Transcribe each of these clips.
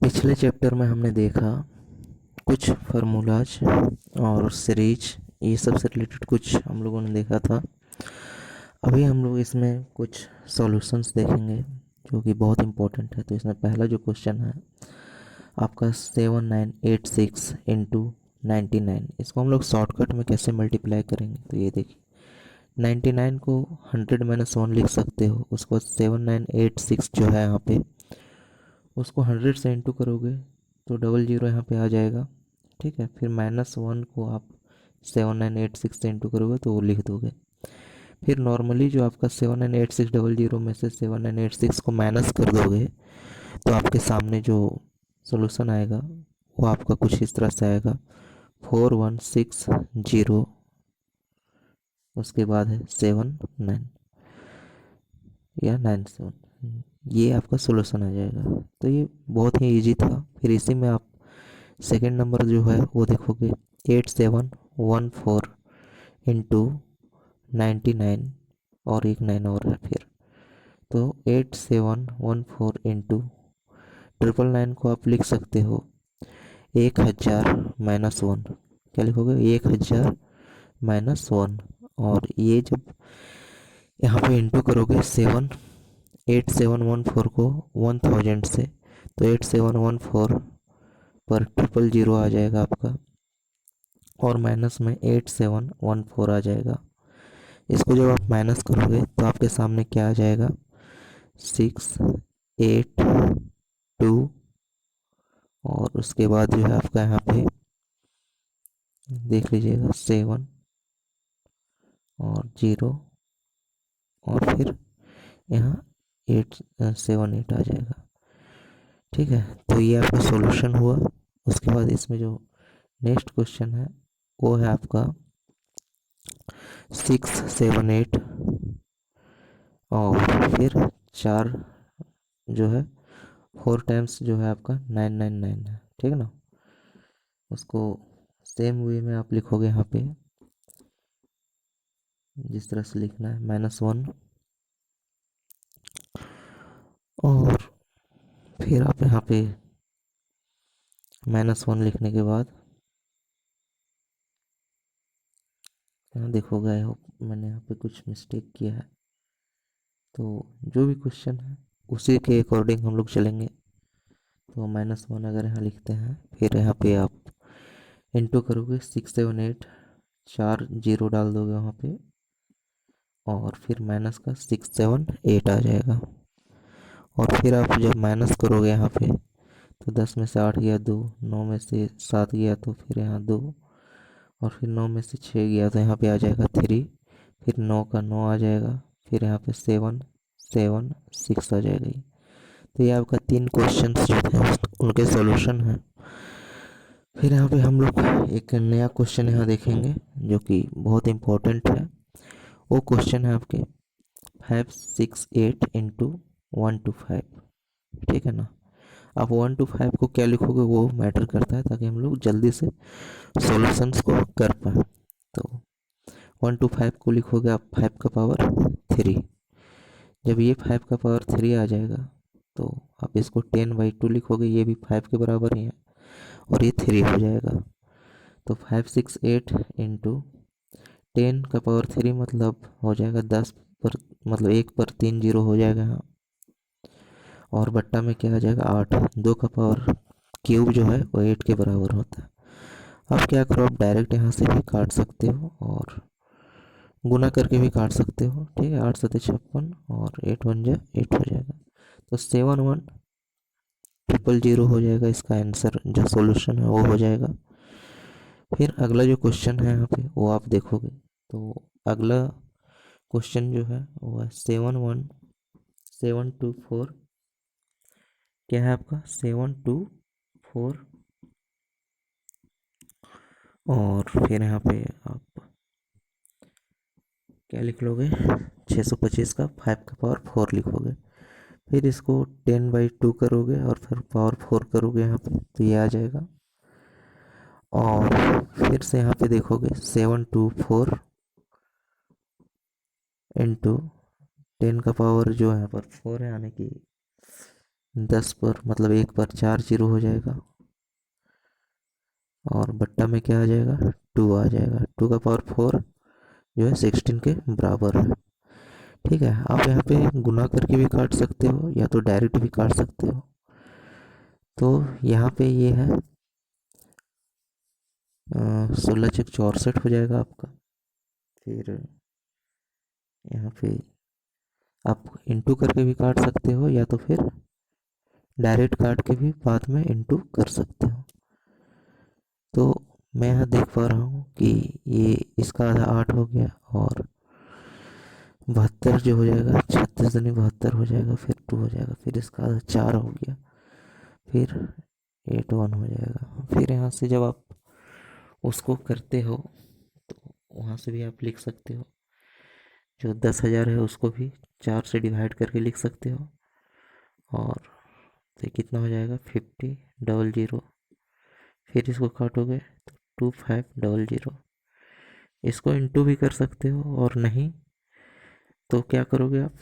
पिछले चैप्टर में हमने देखा कुछ फार्मूलाज और सीरीज, ये सब से रिलेटेड कुछ हम लोगों ने देखा था। अभी हम लोग इसमें कुछ सॉल्यूशंस देखेंगे जो कि बहुत इम्पोर्टेंट है। तो इसमें पहला जो क्वेश्चन है आपका 7986 इंटू 99, इसको हम लोग शॉर्टकट में कैसे मल्टीप्लाई करेंगे। तो ये देखिए, 99 को 100 - 1 लिख सकते हो। उसको 7986 जो है यहाँ पे, उसको 100 से इंटू करोगे तो 00 यहाँ पे आ जाएगा। ठीक है, फिर -1 को आप 7986 से इंटू करोगे तो वो लिख दोगे। फिर नॉर्मली जो आपका 798600 में से 7986 को माइनस कर दोगे तो आपके सामने जो सोल्यूशन आएगा वो आपका कुछ इस तरह से आएगा, 4160, उसके बाद है 79 या 97, ये आपका सोल्यूशन आ जाएगा। तो ये बहुत ही इजी था। फिर इसी में आप सेकेंड नंबर जो है वो देखोगे, 8714 इंटू 99, और एक 9 और है फिर। तो 8714 इंटू 999 को आप लिख सकते हो 1000 - 1। क्या लिखोगे? 1000 - 1। और ये जब यहाँ पे इंटू करोगे 8714 को 1000 से, तो 8714 पर 000 आ जाएगा आपका, और माइनस में 8714 आ जाएगा। इसको जब आप माइनस करोगे तो आपके सामने क्या आ जाएगा, 682, और उसके बाद जो है आपका यहाँ पे देख लीजिएगा 7 और 0, और फिर यहाँ 878 आ जाएगा। ठीक है, तो ये आपका सॉल्यूशन हुआ। उसके बाद इसमें जो नेक्स्ट क्वेश्चन है वो है आपका 678, और फिर 4 जो है 4 टाइम्स जो है आपका 999 है। ठीक है ना, उसको सेम वे में आप लिखोगे यहाँ पे, जिस तरह से लिखना है, -1, और फिर आप यहाँ पे -1 लिखने के बाद यहाँ देखोगे, मैंने यहाँ पे कुछ मिस्टेक किया है। तो जो भी क्वेश्चन है उसी के अकॉर्डिंग हम लोग चलेंगे। तो -1 अगर यहाँ लिखते हैं, फिर यहाँ पे आप इंटू करोगे 678, 4 0 डाल दोगे वहाँ पे, और फिर माइनस का 678 आ जाएगा। और फिर आप जब माइनस करोगे यहाँ पे, तो 10 में से 8 गया 2, 9 में से 7 गया तो फिर यहाँ 2, और फिर 9 में से 6 गया तो यहाँ पे आ जाएगा 3, फिर 9 का 9 आ जाएगा, फिर यहाँ पे 7 7 6 आ जाएगा। ये तो ये आपका 3 क्वेश्चन जो थे उनके सॉल्यूशन हैं। फिर यहाँ पे हम लोग एक नया क्वेश्चन यहाँ देखेंगे जो कि बहुत इम्पोर्टेंट है। वो क्वेश्चन है आपके 568 इंटू 125। ठीक है ना, आप 1 to 5 को क्या लिखोगे वो मैटर करता है, ताकि हम लोग जल्दी से सॉल्यूशंस को कर पाए। तो 1 to 5 को लिखोगे आप 5 का पावर 3। जब ये 5 का पावर 3 आ जाएगा तो आप इसको 10/2 लिखोगे, ये भी 5 के बराबर ही है, और ये 3 हो जाएगा। तो 568 इंटू 10 का पावर 3 मतलब हो जाएगा 10 पर, मतलब 1 पर 3 0 हो जाएगा यहाँ, और बट्टा में क्या आ जाएगा 8। 2 का पावर क्यूब जो है वो 8 के बराबर होता है। अब क्या करो, आप डायरेक्ट यहाँ से भी काट सकते हो और गुना करके भी काट सकते हो। ठीक है, 8 7 56, और 8 1 जा 8 हो जाएगा। तो 7 1 0 0 हो जाएगा, इसका आंसर जो सॉल्यूशन है वो हो जाएगा। फिर अगला जो क्वेश्चन है यहाँ पे वो आप देखोगे, तो अगला क्वेश्चन जो है वो है 71724। क्या है आपका 724, और फिर यहाँ पे आप क्या लिख लोगे, 625 का 5 का पावर 4 लिखोगे। फिर इसको 10/2 करोगे और फिर पावर 4 करोगे यहाँ पे, तो ये आ जाएगा। और फिर से यहाँ पे देखोगे 724 इंटू 10 का पावर जो यहाँ पर 4 है, यानी कि 10 पर मतलब 1 पर 4 जीरो हो जाएगा, और बट्टा में क्या आ जाएगा, 2 आ जाएगा। 2 का पावर 4 जो है 16 के बराबर है। ठीक है, आप यहाँ पे गुना करके भी काट सकते हो या तो डायरेक्ट भी काट सकते हो। तो यहाँ पे ये है 16 × 64 हो जाएगा आपका। फिर यहाँ पे आप इंटू करके भी काट सकते हो या तो फिर डायरेक्ट काट के भी बाद में इंटू कर सकते हो। तो मैं यहाँ देख पा रहा हूँ कि ये इसका आधा 8 हो गया, और 72 जो हो जाएगा 36 दूनी 72 हो जाएगा, फिर 2 हो जाएगा, फिर इसका आधा 4 हो गया, फिर 8 1 हो जाएगा। फिर यहाँ से जब आप उसको करते हो तो वहाँ से भी आप लिख सकते हो, जो 10,000 है उसको भी 4 से डिवाइड करके लिख सकते हो। और तो कितना हो जाएगा 50 00, फिर इसको काटोगे तो 2500। इसको इंटू भी कर सकते हो, और नहीं तो क्या करोगे आप,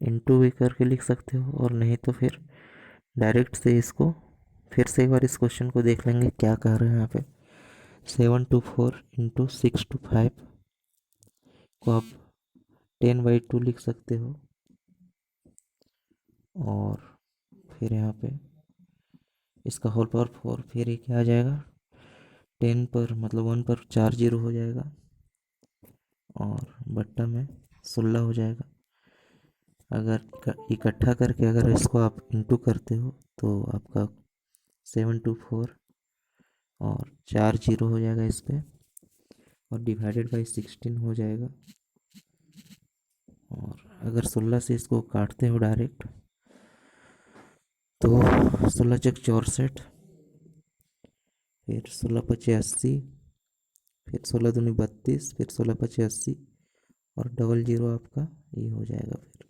इंटू भी करके लिख सकते हो, और नहीं तो फिर डायरेक्ट से इसको फिर से एक बार इस क्वेश्चन को देख लेंगे क्या कह रहे हैं यहाँ पे। 7 2 4 इंटू 6 2 5 को आप 10/2 लिख सकते हो, और फिर यहाँ पे इसका होल पावर 4, फिर ये क्या आ जाएगा 10 पर मतलब 1 पर 4 जीरो हो जाएगा, और बट्टा में 16 हो जाएगा। अगर इकट्ठा करके अगर इसको आप इंटू करते हो तो आपका 7 2 4 और 4 जीरो हो जाएगा इस पर, और डिवाइडेड बाई 16 हो जाएगा। और अगर 16 से इसको काटते हो डायरेक्ट तो 16 × 64, फिर 16 × 85, फिर 16 दूनी 32, फिर 16 × 85, और डबल जीरो आपका ये हो जाएगा फिर।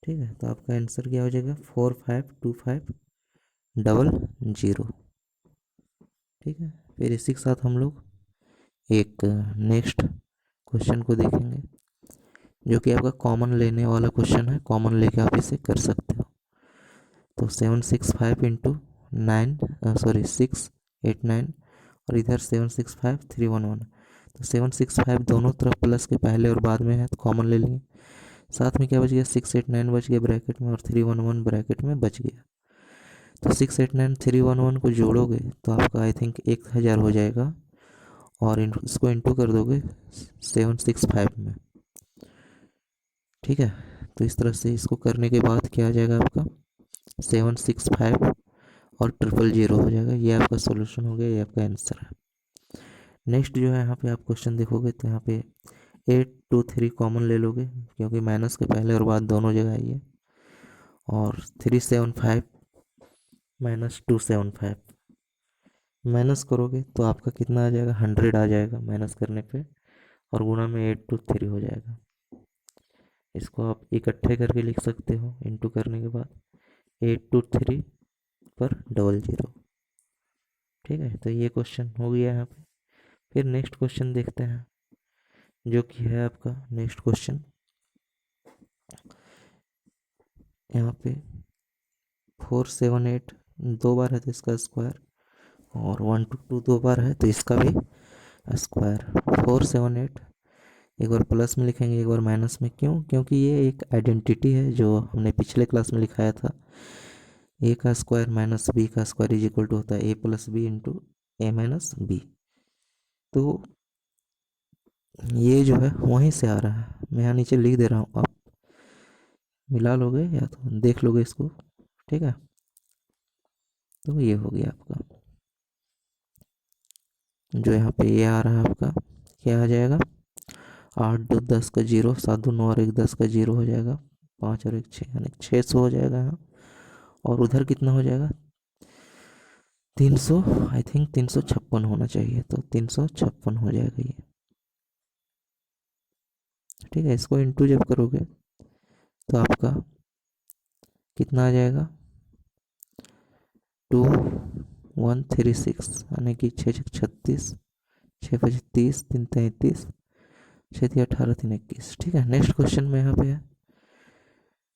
ठीक है, तो आपका आंसर क्या हो जाएगा 452500। ठीक है, फिर इसी के साथ हम लोग एक नेक्स्ट क्वेश्चन को देखेंगे, जो कि आपका कॉमन लेने वाला क्वेश्चन है। कॉमन लेके आप इसे कर सकते हो। तो 765 इंटू 9 सॉरी 689, और इधर 765 311। तो 765 दोनों तरफ प्लस के पहले और बाद में है तो कॉमन ले लिए। साथ में क्या बच गया 689 बच गया ब्रैकेट में, और 311 ब्रैकेट में बच गया। तो 689 311 को जोड़ोगे तो आपका आई थिंक 1000 हो जाएगा, और इसको इंटू कर दोगे 765 में। ठीक है, तो इस तरह से इसको करने के बाद क्या आ जाएगा आपका 765 और 000 हो जाएगा। ये आपका सोल्यूशन हो गया, ये आपका आंसर है। नेक्स्ट जो है यहाँ पे आप क्वेश्चन देखोगे तो यहाँ पे 8 2 3 कॉमन ले लोगे, क्योंकि माइनस के पहले और बाद दोनों जगह आई है, और 375 -275 माइनस करोगे तो आपका कितना आ जाएगा 100 आ जाएगा माइनस करने पे, और गुणा में 8 2 3 हो जाएगा। इसको आप इकट्ठे करके लिख सकते हो इंटू करने के बाद 8 2 3 पर 00। ठीक है, तो ये क्वेश्चन हो गया यहाँ पे। फिर नेक्स्ट क्वेश्चन देखते हैं, जो कि है आपका नेक्स्ट क्वेश्चन। यहाँ पे 4 7 8 दो बार है तो इसका स्क्वायर, और 1 2 2 दो बार है तो इसका भी स्क्वायर। 4 7 8 एक बार प्लस में लिखेंगे, एक बार माइनस में। क्यों? क्योंकि ये एक आइडेंटिटी है जो हमने पिछले क्लास में लिखाया था। ए का स्क्वायर माइनस बी का स्क्वायर इज इक्वल टू होता है a+b इंटू a-b। तो ये जो है वहीं से आ रहा है, मैं यहाँ नीचे लिख दे रहा हूँ, आप मिला लोगे या तो देख लोगे इसको। ठीक है, तो ये हो गया आपका, जो यहाँ पे ये आ रहा है आपका क्या आ जाएगा 8 2 10 का 0, 7 2 9 और 1 10 का 0 हो जाएगा, 5 और 1 6 यानी 600 हो जाएगा यहाँ। और उधर कितना हो जाएगा 300, आई थिंक 356 होना चाहिए, तो 356 हो जाएगा ये। ठीक है, इसको इंटू जब करोगे तो आपका कितना आ जाएगा 2136, यानी कि 6 6 36, 6 5 30, 3 33, 6 3 18, 3 21। ठीक है, नेक्स्ट क्वेश्चन में यहाँ पे है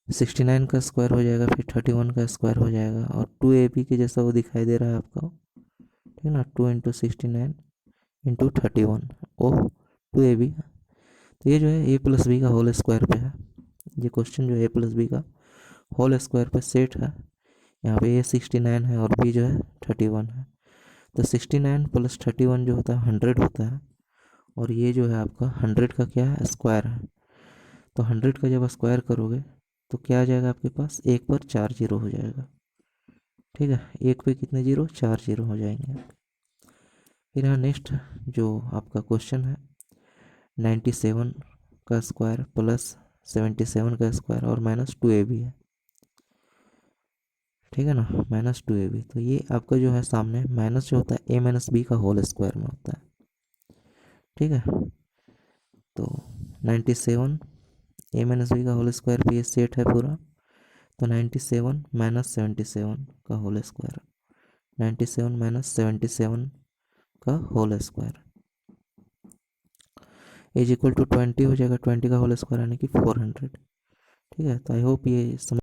69 का स्क्वायर हो जाएगा, फिर 31 का स्क्वायर हो जाएगा, और 2ab के जैसा वो दिखाई दे रहा है आपको, ठीक है ना। 2 × 69 × 31, ओ 2ab। तो ये जो है a प्लस बी का होल स्क्वायर पे है, ये क्वेश्चन जो है a प्लस बी का होल स्क्वायर पे सेट है। यहाँ पे a 69 है और b जो है 31 है। तो 69 + 31 जो होता है 100 होता है, और ये जो है आपका 100 का क्या है, स्क्वायर है। तो 100 का जब स्क्वायर करोगे तो क्या आ जाएगा आपके पास, एक पर 4 जीरो हो जाएगा, ठीक है। एक पे कितने जीरो, 4 जीरो हो जाएंगे। फिर यहाँ नेक्स्ट जो आपका क्वेश्चन है, 97 का स्क्वायर प्लस 77 का स्क्वायर और -2ab है, ठीक है ना, -2ab। तो ये आपका जो है सामने माइनस जो होता है a - b का होल स्क्वायर में होता है, ठीक है। तो 97 a - b का होल स्क्वायर पे ये सेट है पूरा। तो 97 - 77 का होल स्क्वायर, 97 - 77 का whole square is equal to 20 हो जाएगा। 20 का होल स्क्वायर यानी कि 400, ठीक है। तो आई होप ये समझ